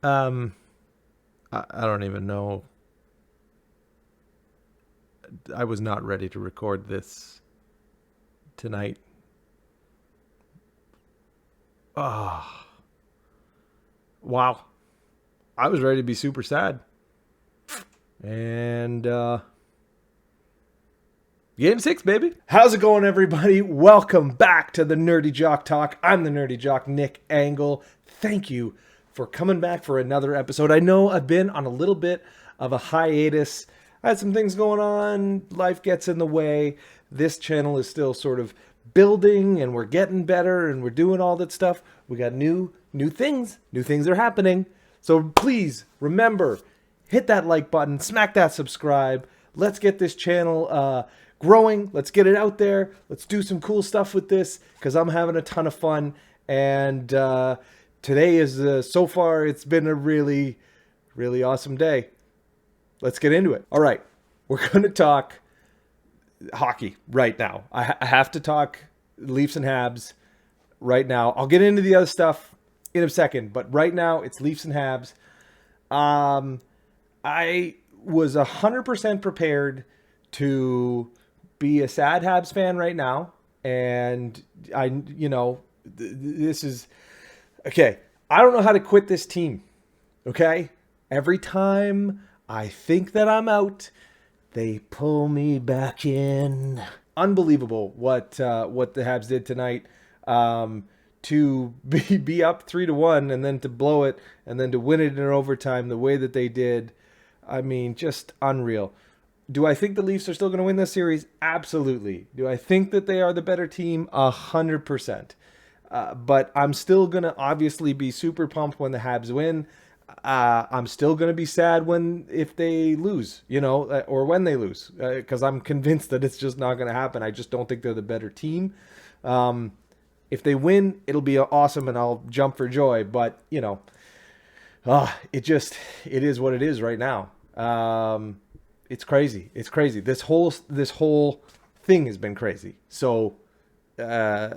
I don't even know. I was not ready to record this tonight. Oh, wow. I was ready to be super sad. And game 6, baby. How's it going, everybody? Welcome back to the Nerdy Jock Talk. I'm the Nerdy Jock, Nick Angle. Thank you for coming back for another episode. I know I've been on a little bit of a hiatus. I had some things going on. Life gets in the way. This channel is still sort of building, and we're getting better, and we're doing all that stuff. We got new things. New things are happening. So please remember, hit that like button, smack that subscribe. Let's get this channel growing. Let's get it out there. Let's do some cool stuff with this because I'm having a ton of fun. And today is, so far, it's been a really, really awesome day. Let's get into it. All right. We're going to talk hockey right now. I have to talk Leafs and Habs right now. I'll get into the other stuff in a second, but right now it's Leafs and Habs. I was 100% prepared to be a sad Habs fan right now. And this is okay. I don't know how to quit this team. Okay. Every time I think that I'm out, they pull me back in. Unbelievable what the Habs did tonight. To be up 3-1 and then to blow it and then to win it in overtime the way that they did. I mean, just unreal. Do I think the Leafs are still going to win this series? Absolutely. Do I think that they are the better team? 100%. But I'm still going to obviously be super pumped when the Habs win. I'm still going to be sad if they lose, or when they lose, because I'm convinced that it's just not going to happen. I just don't think they're the better team. If they win, it'll be awesome and I'll jump for joy. But, it is what it is right now. It's crazy. It's crazy. This whole thing has been crazy. So, I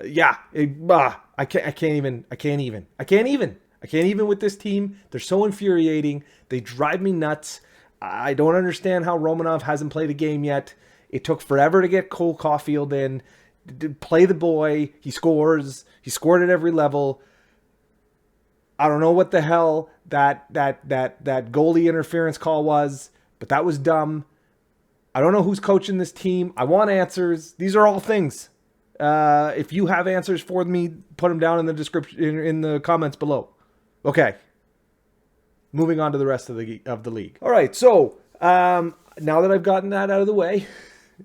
can't even with this team. They're so infuriating. They drive me nuts. I don't understand how Romanov hasn't played a game yet. It took forever to get Cole Caulfield in. Play the boy. He scores. He scored at every level. I don't know what the hell that goalie interference call was, but that was dumb. I don't know who's coaching this team. I want answers. These are all things. If you have answers for me, put them down in the description in the comments below. Okay. Moving on to the rest of the league. All right. So now that I've gotten that out of the way,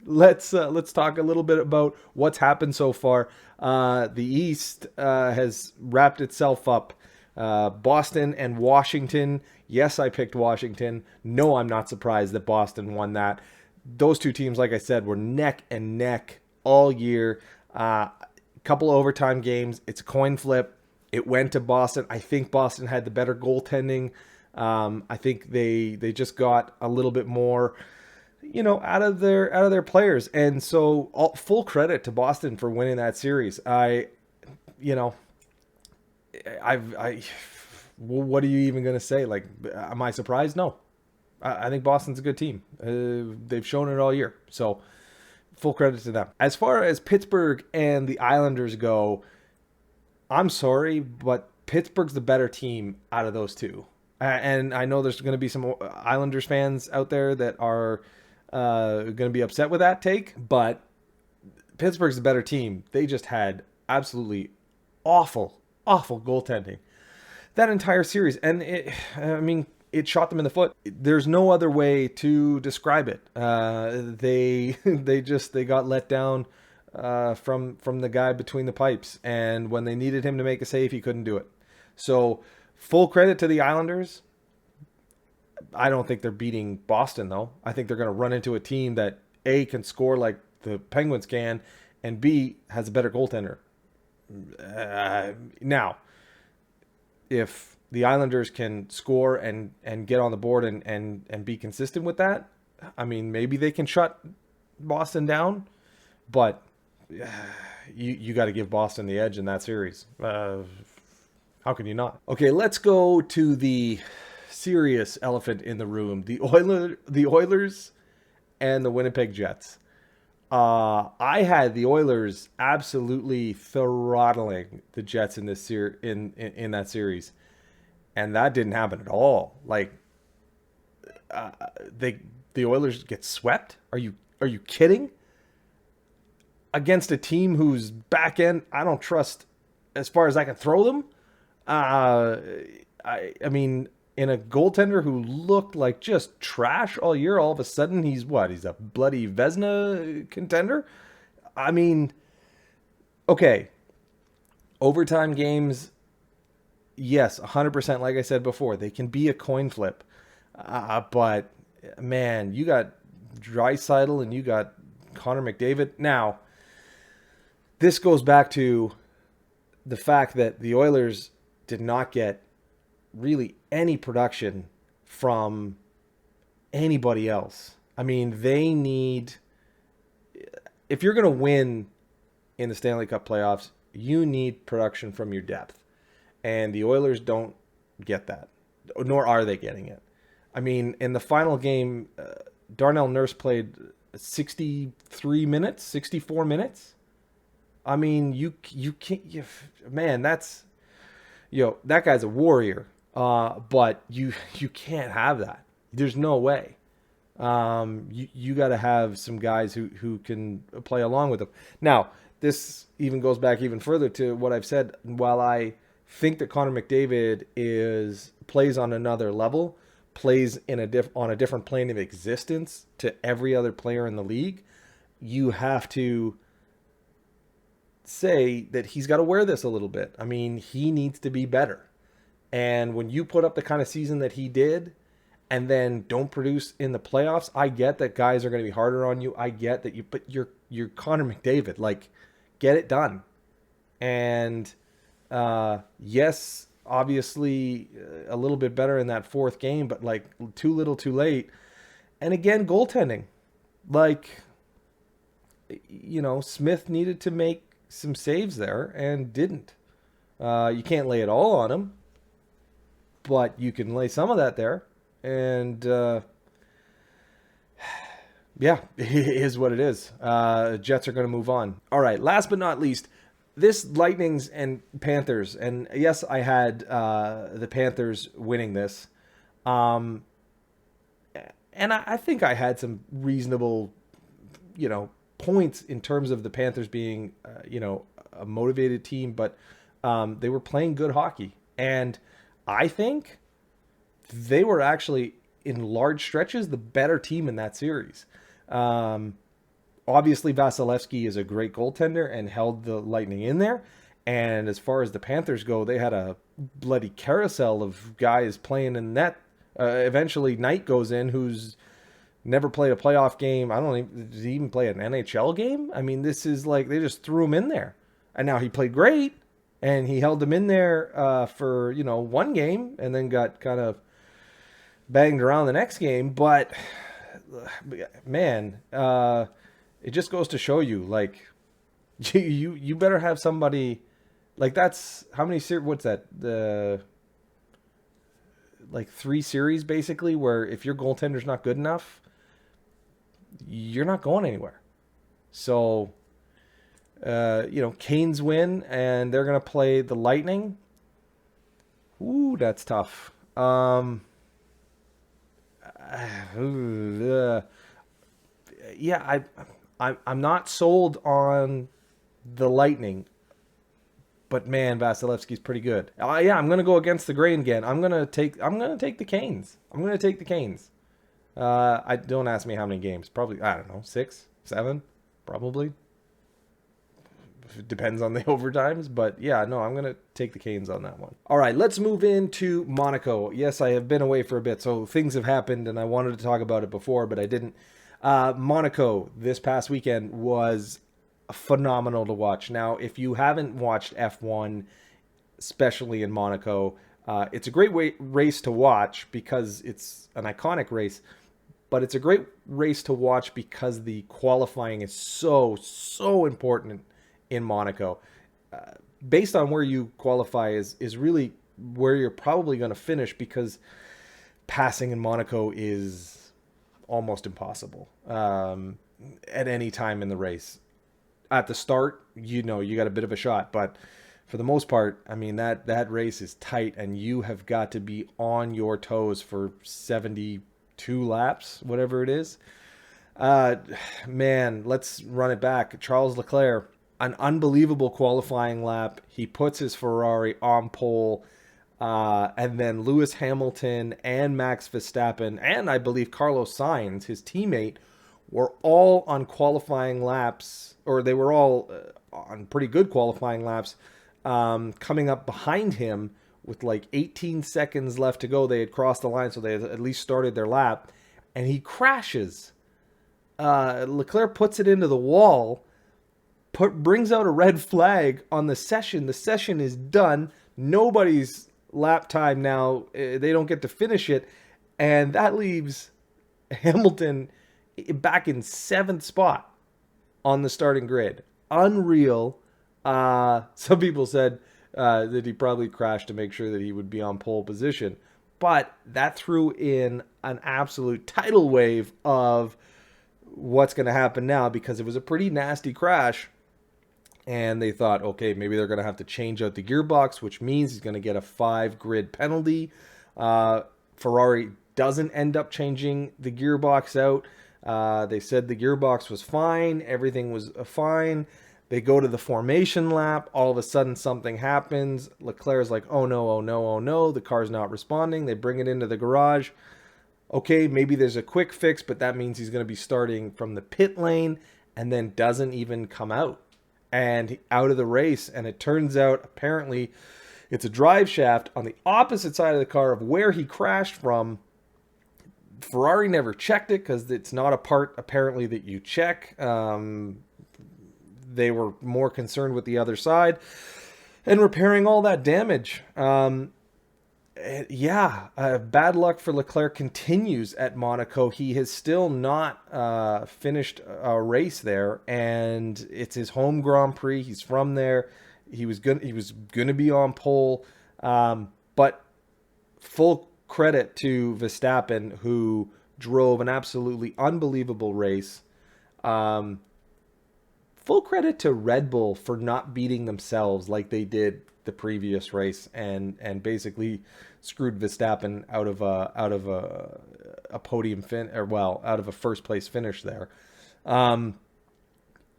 let's talk a little bit about what's happened so far. The East has wrapped itself up. Boston and Washington. Yes, I picked Washington. No, I'm not surprised that Boston won that. Those two teams, like I said, were neck and neck all year. Couple of overtime games. It's a coin flip. It went to Boston. I think Boston had the better goaltending. I think they just got a little bit more, out of their players. And so full credit to Boston for winning that series. What are you even going to say? Like, am I surprised? No. I think Boston's a good team. They've shown it all year. So full credit to them. As far as Pittsburgh and the Islanders go, I'm sorry, but Pittsburgh's the better team out of those two. And I know there's going to be some Islanders fans out there that are going to be upset with that take, but Pittsburgh's the better team. They just had absolutely awful goaltending that entire series. And it shot them in the foot. There's no other way to describe it. They got let down from the guy between the pipes. And when they needed him to make a save, he couldn't do it. So full credit to the Islanders. I don't think they're beating Boston, though. I think they're going to run into a team that A, can score like the Penguins can, and B, has a better goaltender. Now, if the Islanders can score and get on the board and be consistent with that, maybe they can shut Boston down, but you got to give Boston the edge in that series. How can you not? Okay, let's go to the serious elephant in the room: the Oilers, and the Winnipeg Jets. I had the Oilers absolutely throttling the Jets in in that series, and that didn't happen at all. Like they the Oilers get swept. Are you kidding? Against a team whose back end I don't trust as far as I can throw them. Uh, I mean, in a goaltender who looked like just trash all year, all of a sudden he's what? He's a bloody Vezina contender. I mean, okay, overtime games, yes, 100%. Like I said before, they can be a coin flip, but man, you got Draisaitl and you got Connor McDavid. Now, this goes back to the fact that the Oilers did not get really any production from anybody else. I mean, they need, if you're going to win in the Stanley Cup playoffs, you need production from your depth. And the Oilers don't get that, nor are they getting it. I mean, in the final game, Darnell Nurse played 63 minutes, 64 minutes. I mean, you can't, man, that's, that guy's a warrior. But you can't have that. There's no way. You got to have some guys who can play along with them. Now, this even goes back even further to what I've said. While I think that Connor McDavid plays on another level, plays on a different plane of existence to every other player in the league, you have to say that he's got to wear this a little bit. I mean, he needs to be better. And when you put up the kind of season that he did and then don't produce in the playoffs, I get that guys are going to be harder on you. I get that but you're Connor McDavid. Like, get it done. And yes, obviously a little bit better in that fourth game, but like too little too late. And again, goaltending. Like, Smith needed to make some saves there and didn't. You can't lay it all on him, but you can lay some of that there. And yeah, it is what it is. Jets are going to move on. All right, last but not least, this Lightnings and Panthers. And yes, I had the Panthers winning this. And I think I had some reasonable, points in terms of the Panthers being, a motivated team, but they were playing good hockey. And I think they were actually, in large stretches, the better team in that series. Obviously, Vasilevsky is a great goaltender and held the Lightning in there. And as far as the Panthers go, they had a bloody carousel of guys playing in net. Eventually, Knight goes in, who's never played a playoff game. I don't even, did he even play an NHL game? I mean, this is like, they just threw him in there. And now he played great, and he held them in there for, one game, and then got kind of banged around the next game. But, man, it just goes to show you, like, you better have somebody, like, that's, how many series, what's that, like 3 series, basically, where if your goaltender's not good enough, you're not going anywhere. So, Canes win, and they're going to play the Lightning. Ooh, that's tough. Yeah, I'm not sold on the Lightning, but man, Vasilevsky's pretty good. Yeah, I'm going to go against the grain again. I'm going to take the Canes. I don't ask me how many games. Probably, I don't know, 6, 7, probably. It depends on the overtimes, but yeah, no, I'm going to take the Canes on that one. All right, let's move into Monaco. Yes, I have been away for a bit, so things have happened, and I wanted to talk about it before, but I didn't. Monaco this past weekend was phenomenal to watch. Now, if you haven't watched F1, especially in Monaco, it's a great race to watch because it's an iconic race, but it's a great race to watch because the qualifying is so important in Monaco. based on where you qualify is really where you're probably going to finish, because passing in Monaco is almost impossible at any time in the race. At the start, you got a bit of a shot, but for the most part, I mean, that race is tight, and you have got to be on your toes for 72 laps, whatever it is. Man, let's run it back. Charles Leclerc, an unbelievable qualifying lap. He puts his Ferrari on pole. And then Lewis Hamilton and Max Verstappen, and I believe Carlos Sainz, his teammate, were all on qualifying laps, or they were all on pretty good qualifying laps, coming up behind him with like 18 seconds left to go. They had crossed the line, so they had at least started their lap, and he crashes. Leclerc puts it into the wall, brings out a red flag on the session. The session is done. Nobody's lap time now. They don't get to finish it, and that leaves Hamilton back in 7th spot on the starting grid. Unreal. Some people said that he probably crashed to make sure that he would be on pole position, but that threw in an absolute tidal wave of what's going to happen now, because it was a pretty nasty crash. And they thought, okay, maybe they're going to have to change out the gearbox, which means he's going to get a 5-grid penalty. Ferrari doesn't end up changing the gearbox out. They said the gearbox was fine. Everything was fine. They go to the formation lap. All of a sudden, something happens. Leclerc's like, oh no, oh no, oh no. The car's not responding. They bring it into the garage. Okay, maybe there's a quick fix, but that means he's going to be starting from the pit lane, and then doesn't even come out. And out of the race. And it turns out, apparently, it's a drive shaft on the opposite side of the car of where he crashed from. Ferrari never checked it, because it's not a part, apparently, that you check. They were more concerned with the other side and repairing all that damage. Bad luck for Leclerc continues at Monaco. He has still not finished a race there, and it's his home Grand Prix. He's from there. He was gonna be on pole, but full credit to Verstappen, who drove an absolutely unbelievable race. Full credit to Red Bull for not beating themselves like they did the previous race, and basically screwed Verstappen out of a podium out of a first place finish there.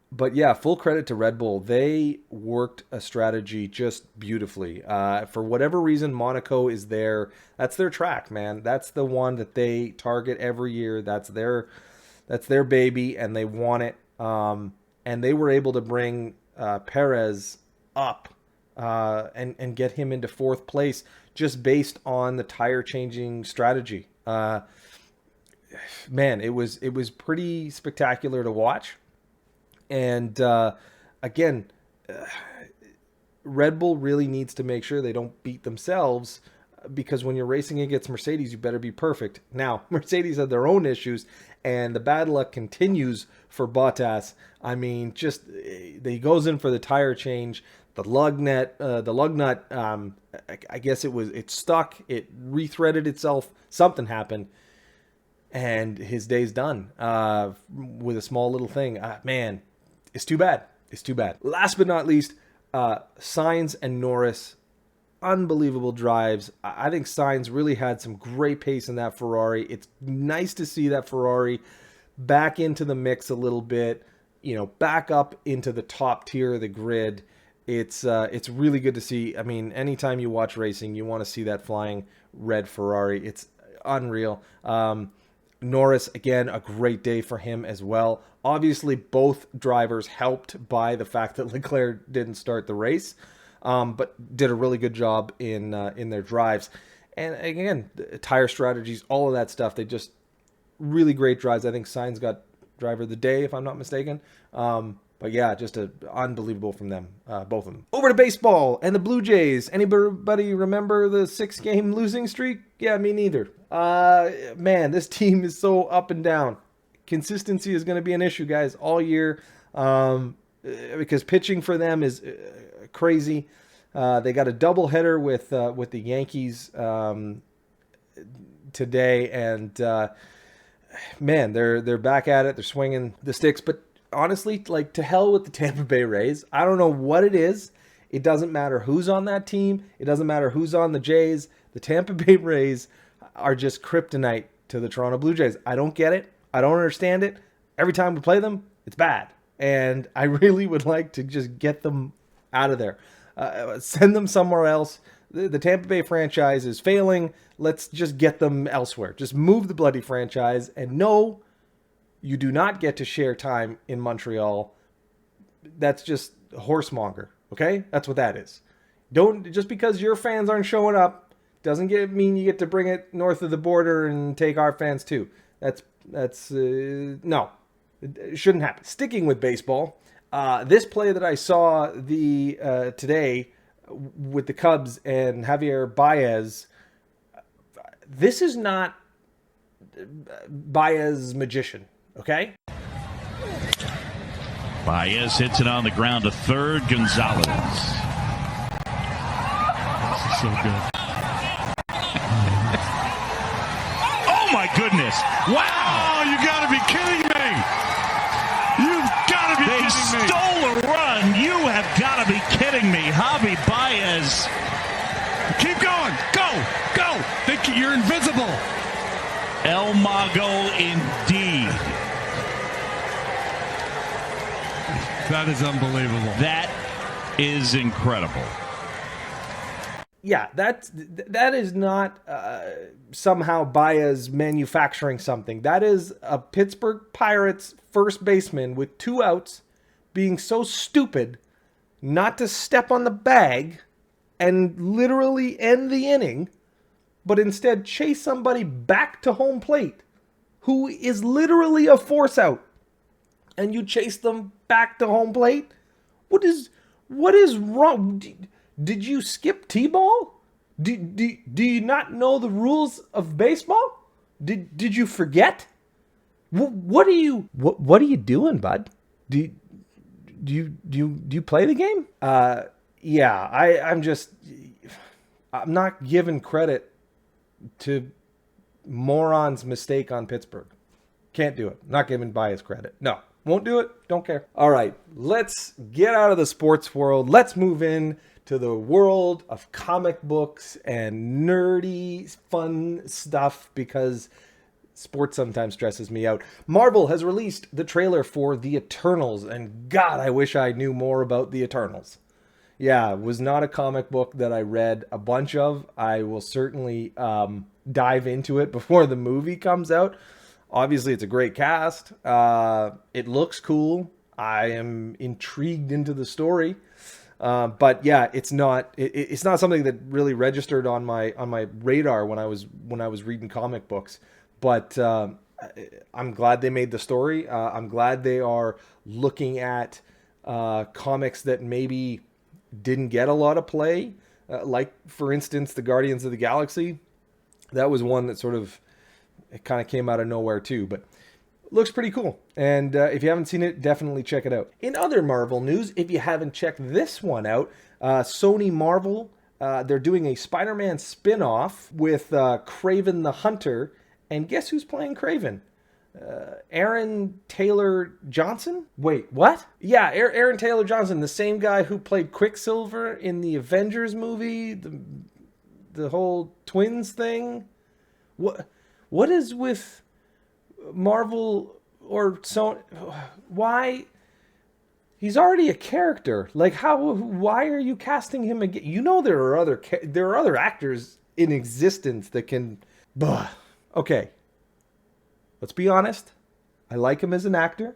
But yeah, full credit to Red Bull. They worked a strategy just beautifully. For whatever reason, Monaco is there. That's their track, man. That's the one that they target every year. That's their baby, and they want it. And they were able to bring Perez up and get him into 4th place just based on the tire changing strategy. Man, it was pretty spectacular to watch. And again, Red Bull really needs to make sure they don't beat themselves, because when you're racing against Mercedes, you better be perfect. Now, Mercedes had their own issues, and the bad luck continues for Bottas. I mean, just he goes in for the tire change. The lug nut, I guess it stuck. It rethreaded itself. Something happened, and his day's done with a small little thing. Man, it's too bad. It's too bad. Last but not least, Sainz and Norris, unbelievable drives. I think Sainz really had some great pace in that Ferrari. It's nice to see that Ferrari back into the mix a little bit, back up into the top tier of the grid. It's really good to see. I mean, anytime you watch racing, you want to see that flying red Ferrari. It's unreal. Norris, again, a great day for him as well. Obviously, both drivers helped by the fact that Leclerc didn't start the race, but did a really good job in their drives. And again, tire strategies, all of that stuff, they just really great drives. I think Sainz got driver of the day, if I'm not mistaken. But yeah, just unbelievable from them, both of them. Over to baseball and the Blue Jays. Anybody remember the 6-game losing streak? Yeah, me neither. Man, this team is so up and down. Consistency is going to be an issue, guys, all year. because pitching for them is crazy. They got a doubleheader with the Yankees today, and man, they're back at it. They're swinging the sticks, but honestly, like, to hell with the Tampa Bay Rays. I don't know what it is. It doesn't matter who's on that team. It doesn't matter who's on the Jays. The Tampa Bay Rays are just kryptonite to the Toronto Blue Jays. I don't get it. I don't understand it. Every time we play them, it's bad. And I really would like to just get them out of there. Send them somewhere else. The Tampa Bay franchise is failing. Let's just get them elsewhere. Just move the bloody franchise. And no, you do not get to share time in Montreal. That's just horsemonger. Okay? That's what that is. Don't, just because your fans aren't showing up doesn't mean you get to bring it north of the border and take our fans too. That's no. It shouldn't happen. Sticking with baseball, this play that I saw today with the Cubs and Javier Baez, this is not Baez magician, okay? Baez hits it on the ground to third. Gonzalez. This is so good. Oh my goodness! Wow! You gotta be kidding me! You've gotta be kidding me! They stole a run! You have gotta be kidding me! Javi Baez. Keep going! Go! You're invisible! El Mago indeed. That is unbelievable. That is incredible. Yeah, that is not somehow Baez manufacturing something. That is a Pittsburgh Pirates first baseman with 2 outs being so stupid not to step on the bag and literally end the inning, but instead chase somebody back to home plate who is literally a force out, and you chase them back to home plate. What is wrong? Did you skip T-ball? Do you not know the rules of baseball? Did you forget? What are you doing, bud? Do you play the game? Yeah, I'm not giving credit to morons' mistake on Pittsburgh. Can't do it. Not giving Baez credit. No. Won't do it. Don't care. All right. Let's get out of the sports world. Let's move in to the world of comic books and nerdy, fun stuff, because sports sometimes stresses me out. Marvel has released the trailer for The Eternals, and God, I wish I knew more about The Eternals. Yeah, it was not a comic book that I read a bunch of. I will certainly dive into it before the movie comes out. Obviously, it's a great cast. It looks cool. I am intrigued into the story. But yeah, it's not something that really registered on my radar when I was reading comic books. But I'm glad they made the story. I'm glad they are looking at comics that maybe didn't get a lot of play. Like, for instance, the Guardians of the Galaxy. That was one that sort of, it kind of came out of nowhere too, but looks pretty cool. And if you haven't seen it, definitely check it out. In other Marvel news, if you haven't checked this one out, Sony Marvel, they're doing a Spider-Man spin-off with Kraven the Hunter. And guess who's playing Kraven? Aaron Taylor Johnson? Wait, what? Yeah, Aaron Taylor Johnson, the same guy who played Quicksilver in the Avengers movie, the whole twins thing. What is with Marvel or Sony? Why? He's already a character. Like, why are you casting him again? You know there are other actors in existence that can. Okay. Let's be honest. I like him as an actor.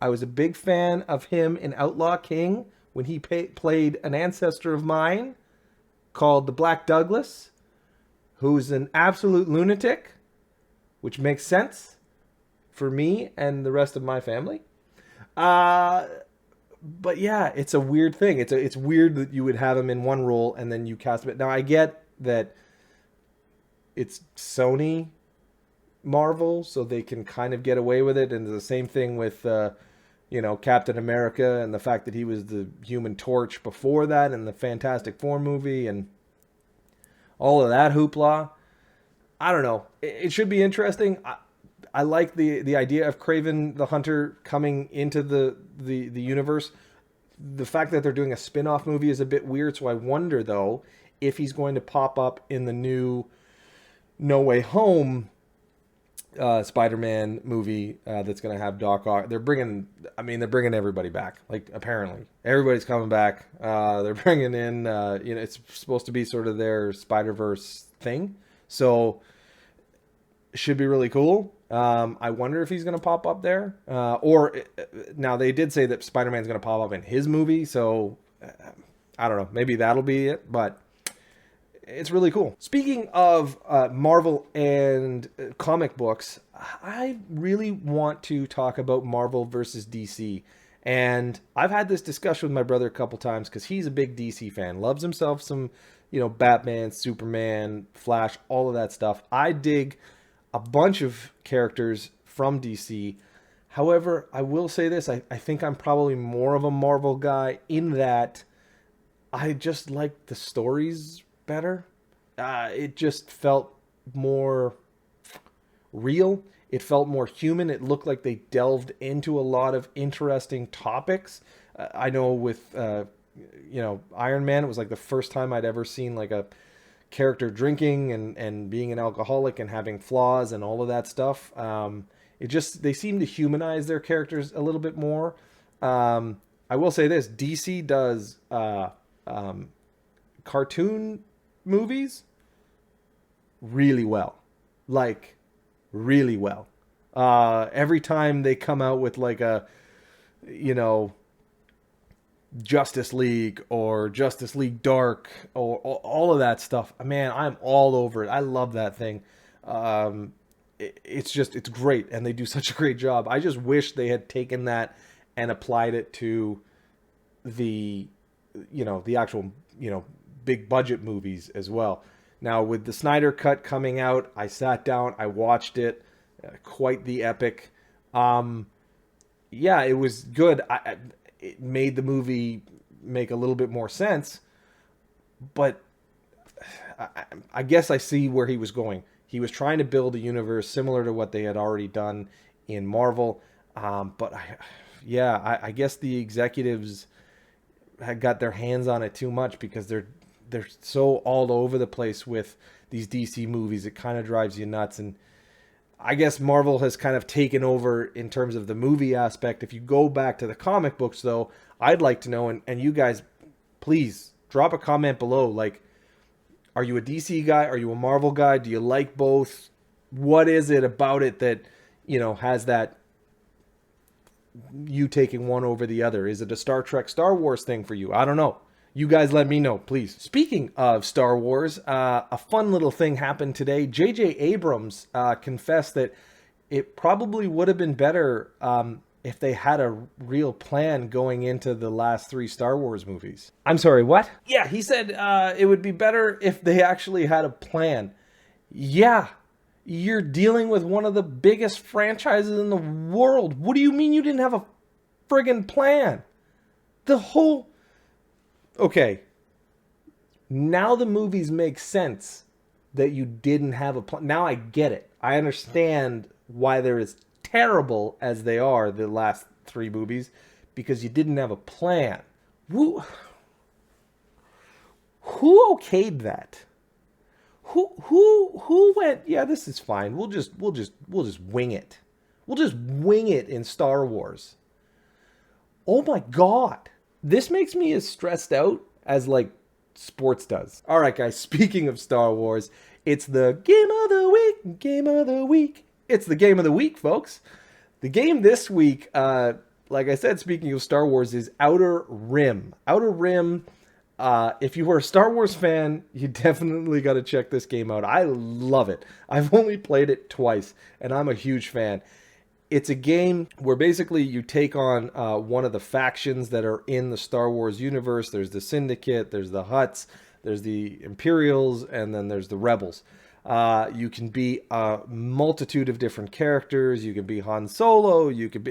I was a big fan of him in Outlaw King when he played an ancestor of mine called the Black Douglas, who's an absolute lunatic, which makes sense for me and the rest of my family. But yeah, it's a weird thing. It's weird that you would have him in one role and then you cast him. Now, I get that it's Sony Marvel, so they can kind of get away with it. And the same thing with, Captain America and the fact that he was the Human Torch before that in the Fantastic Four movie and all of that hoopla. I don't know. It should be interesting. I like the idea of Kraven the Hunter coming into the universe. The fact that they're doing a spin-off movie is a bit weird, so I wonder, though, if he's going to pop up in the new No Way Home Spider-Man movie that's going to have Doc Ock. They're bringing everybody back. Like, apparently. Everybody's coming back. They're bringing in, it's supposed to be sort of their Spider-Verse thing. So, it should be really cool. I wonder if he's going to pop up there. Now, they did say that Spider-Man's going to pop up in his movie, so I don't know. Maybe that'll be it, but it's really cool. Speaking of Marvel and comic books, I really want to talk about Marvel versus DC. And I've had this discussion with my brother a couple times because he's a big DC fan. Loves himself some, Batman, Superman, Flash, all of that stuff. I dig a bunch of characters from DC. However, I will say this. I think I'm probably more of a Marvel guy in that I just like the stories better. It just felt more real. It felt more human. It looked like they delved into a lot of interesting topics. I know with, Iron Man, it was like the first time I'd ever seen like a character drinking and being an alcoholic and having flaws and all of that stuff. They seem to humanize their characters a little bit more. I will say this, DC does cartoon movies really well. Like, really well. Every time they come out with like a, Justice League or Justice League Dark or all of that stuff, man, I'm all over it. I love that thing. It's great, and they do such a great job. I just wish they had taken that and applied it to the actual, big budget movies as well. Now, with the Snyder Cut coming out, I sat down, I watched it, quite the epic. It was good. It made the movie make a little bit more sense, but I guess I see where he was going. He was trying to build a universe similar to what they had already done in Marvel, but I guess the executives had got their hands on it too much because they're so all over the place with these DC movies. It kind of drives you nuts, and I guess Marvel has kind of taken over in terms of the movie aspect. If you go back to the comic books, though, I'd like to know, and you guys, please drop a comment below. Like, are you a DC guy? Are you a Marvel guy? Do you like both? What is it about it that, has that you taking one over the other? Is it a Star Trek, Star Wars thing for you? I don't know. You guys let me know, please. Speaking of Star Wars, a fun little thing happened today. J.J. Abrams confessed that it probably would have been better if they had a real plan going into the last 3 Star Wars movies. I'm sorry, what? Yeah, he said it would be better if they actually had a plan. Yeah, you're dealing with one of the biggest franchises in the world. What do you mean you didn't have a friggin' plan? Okay, now the movies make sense that you didn't have a plan. Now I get it. I understand why they're as terrible as they are, the last 3 movies, because you didn't have a plan. Who okayed that? Who went, yeah, this is fine. We'll just wing it. We'll just wing it in Star Wars. Oh my God. This makes me as stressed out as, like, sports does. All right, guys, speaking of Star Wars, it's the game of the week. It's the game of the week, folks. The game this week, like I said, speaking of Star Wars, is Outer Rim. Outer Rim, if you were a Star Wars fan, you definitely got to check this game out. I love it. I've only played it twice, and I'm a huge fan. It's a game where basically you take on one of the factions that are in the Star Wars universe. There's the Syndicate, there's the Hutts, there's the Imperials, and then there's the Rebels. You can be a multitude of different characters. You can be Han Solo. You can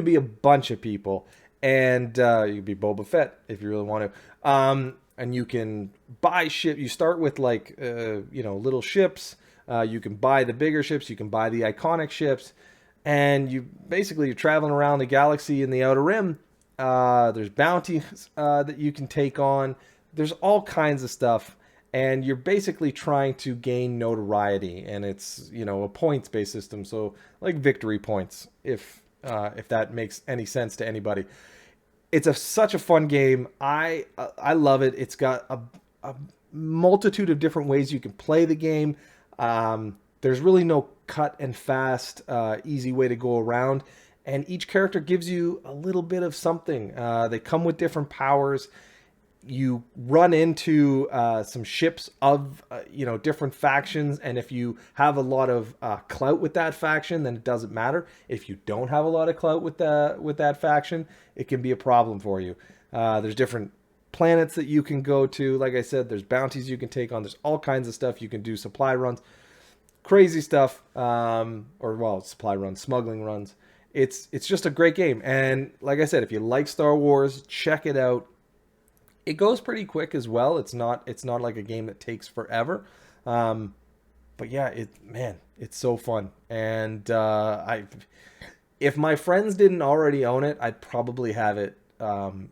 be a bunch of people, and you can be Boba Fett if you really want to. And you can buy ship. You start with like little ships. You can buy the bigger ships. You can buy the iconic ships, and you're traveling around the galaxy in the Outer Rim. There's bounties that you can take on. There's all kinds of stuff, and you're basically trying to gain notoriety. And it's a points-based system, so like victory points, if that makes any sense to anybody. It's such a fun game. I love it. It's got a multitude of different ways you can play the game. There's really no cut and fast, easy way to go around. And each character gives you a little bit of something. They come with different powers. You run into some ships of different factions, and if you have a lot of clout with that faction, then it doesn't matter. If you don't have a lot of clout with that faction, it can be a problem for you. There's different planets that you can go to. Like I said, there's bounties you can take on. There's all kinds of stuff you can do. Supply runs, crazy stuff, supply runs, smuggling runs. It's just a great game, and like I said, if you like Star Wars, check it out. It goes pretty quick as well. It's not like a game that takes forever. But yeah, it's so fun. And if my friends didn't already own it, I'd probably have it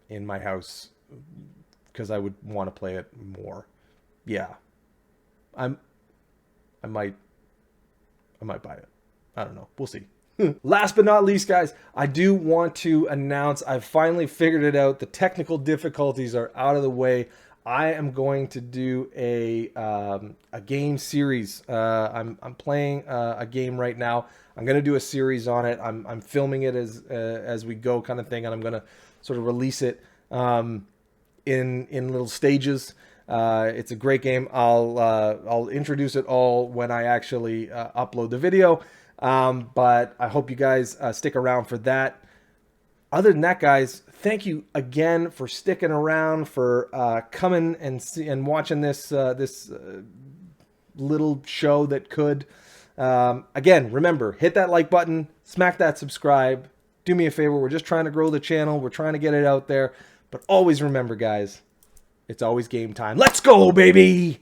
in my house because I would want to play it more. Yeah. I might buy it. I don't know. We'll see. Last but not least, guys, I do want to announce I've finally figured it out. The technical difficulties are out of the way. I am going to do a game series. I'm playing a game right now. I'm going to do a series on it. I'm filming it as we go, kind of thing, and I'm going to sort of release it in little stages. It's a great game. I'll introduce it all when I actually upload the video. But I hope you guys stick around for that. Other than that, guys, thank you again for sticking around, for coming and watching this little show that could. Again, remember, hit that like button, smack that subscribe. Do me a favor. We're just trying to grow the channel. We're trying to get it out there. But always remember, guys, it's always game time. Let's go, baby!